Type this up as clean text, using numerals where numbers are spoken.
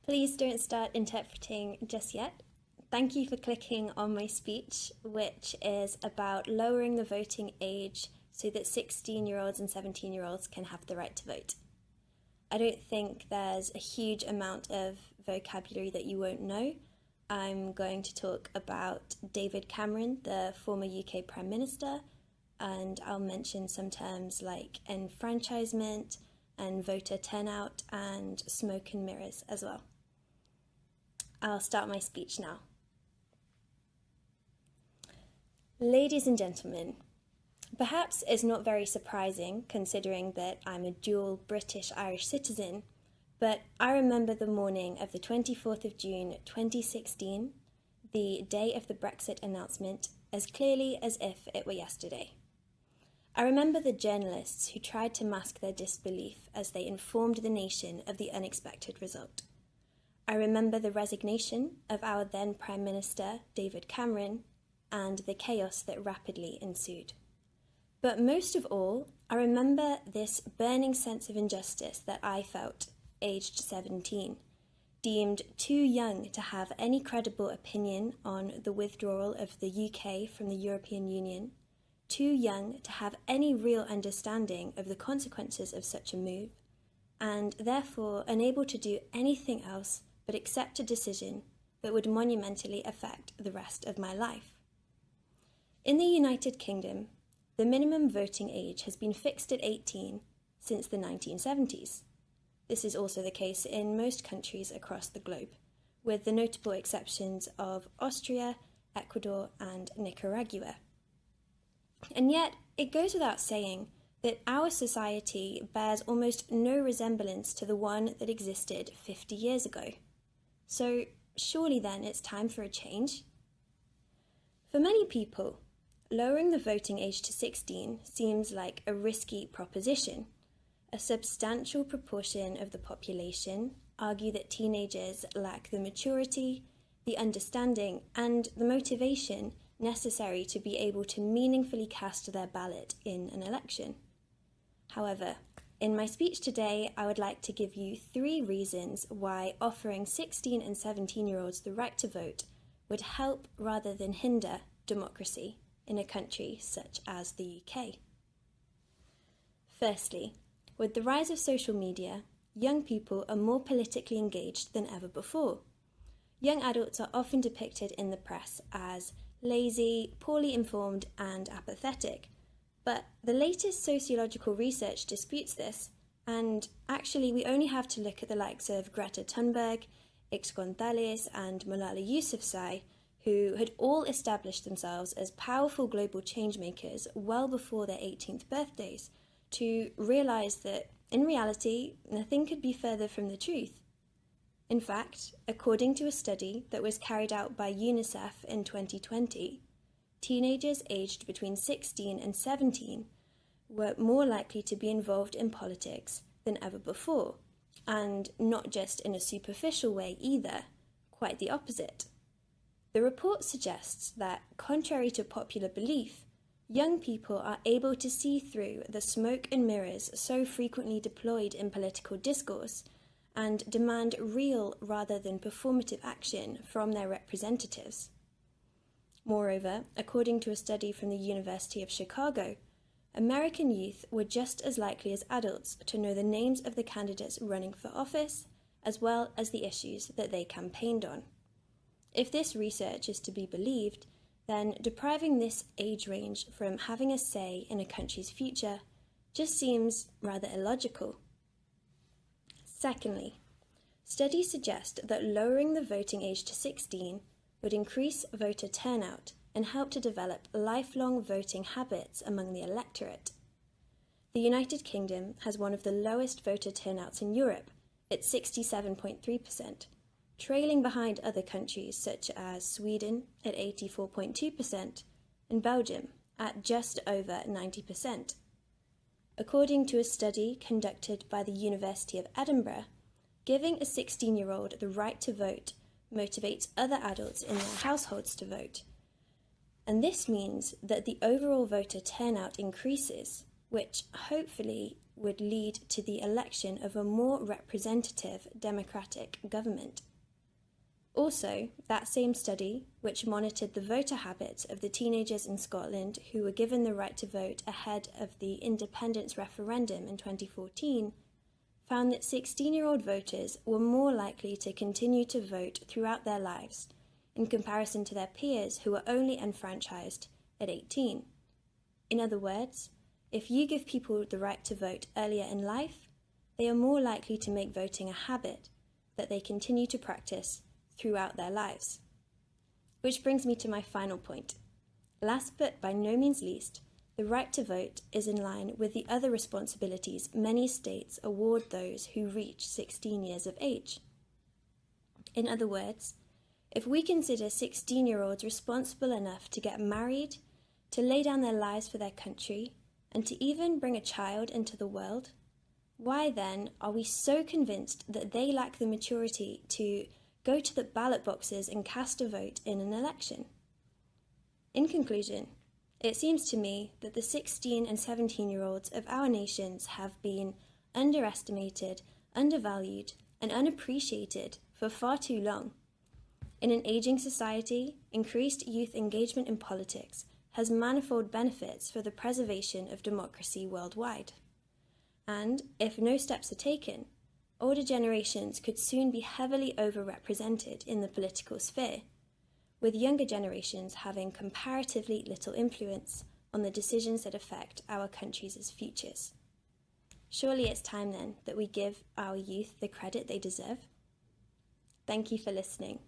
Please don't start interpreting just yet. Thank you for clicking on my speech, which is about lowering the voting age so that 16-year-olds and 17-year-olds can have the right to vote. I don't think there's a huge amount of vocabulary that you won't know. I'm going to talk about David Cameron, the former UK Prime Minister, and I'll mention some terms like enfranchisement and voter turnout and smoke and mirrors as well. I'll start my speech now. Ladies and gentlemen, perhaps it's not very surprising considering that I'm a dual British-Irish citizen, but I remember the morning of the 24th of June 2016, the day of the Brexit announcement, as clearly as if it were yesterday. I remember the journalists who tried to mask their disbelief as they informed the nation of the unexpected result. I remember the resignation of our then Prime Minister, David Cameron, and the chaos that rapidly ensued. But most of all, I remember this burning sense of injustice that I felt, aged 17, deemed too young to have any credible opinion on the withdrawal of the UK from the European Union, too young to have any real understanding of the consequences of such a move, and therefore unable to do anything else but accept a decision that would monumentally affect the rest of my life. In the United Kingdom, the minimum voting age has been fixed at 18 since the 1970s. This is also the case in most countries across the globe, with the notable exceptions of Austria, Ecuador, and Nicaragua. And yet, it goes without saying that our society bears almost no resemblance to the one that existed 50 years ago. So, surely then it's time for a change? For many people, lowering the voting age to 16 seems like a risky proposition. A substantial proportion of the population argue that teenagers lack the maturity, the understanding, and the motivation necessary to be able to meaningfully cast their ballot in an election. However, in my speech today, I would like to give you 3 reasons why offering 16 and 17-year-olds the right to vote would help rather than hinder democracy in a country such as the UK. Firstly, with the rise of social media, young people are more politically engaged than ever before. Young adults are often depicted in the press as lazy, poorly informed, and apathetic. But the latest sociological research disputes this, and actually we only have to look at the likes of Greta Thunberg, Ix Gonzalez, and Malala Yousafzai, who had all established themselves as powerful global changemakers well before their 18th birthdays, to realise that, in reality, nothing could be further from the truth. In fact, according to a study that was carried out by UNICEF in 2020, teenagers aged between 16 and 17 were more likely to be involved in politics than ever before, and not just in a superficial way either, quite the opposite. The report suggests that, contrary to popular belief, young people are able to see through the smoke and mirrors so frequently deployed in political discourse and demand real rather than performative action from their representatives. Moreover, according to a study from the University of Chicago, American youth were just as likely as adults to know the names of the candidates running for office, as well as the issues that they campaigned on. If this research is to be believed, then depriving this age range from having a say in a country's future just seems rather illogical. Secondly, studies suggest that lowering the voting age to 16 would increase voter turnout and help to develop lifelong voting habits among the electorate. The United Kingdom has one of the lowest voter turnouts in Europe, at 67.3%, trailing behind other countries such as Sweden at 84.2% and Belgium at just over 90%. According to a study conducted by the University of Edinburgh, giving a 16-year-old the right to vote motivates other adults in their households to vote. And this means that the overall voter turnout increases, which hopefully would lead to the election of a more representative democratic government. Also, that same study, which monitored the voter habits of the teenagers in Scotland who were given the right to vote ahead of the independence referendum in 2014, found that 16-year-old voters were more likely to continue to vote throughout their lives in comparison to their peers who were only enfranchised at 18. In other words, if you give people the right to vote earlier in life, they are more likely to make voting a habit that they continue to practice throughout their lives. Which brings me to my final point. Last but by no means least, the right to vote is in line with the other responsibilities many states award those who reach 16 years of age. In other words, if we consider 16-year-olds responsible enough to get married, to lay down their lives for their country, and to even bring a child into the world, why then are we so convinced that they lack the maturity to go to the ballot boxes and cast a vote in an election? In conclusion, it seems to me that the 16 and 17-year-olds of our nations have been underestimated, undervalued, and unappreciated for far too long. In an aging society, increased youth engagement in politics has manifold benefits for the preservation of democracy worldwide. And if no steps are taken, older generations could soon be heavily overrepresented in the political sphere, with younger generations having comparatively little influence on the decisions that affect our country's futures. Surely it's time then that we give our youth the credit they deserve. Thank you for listening.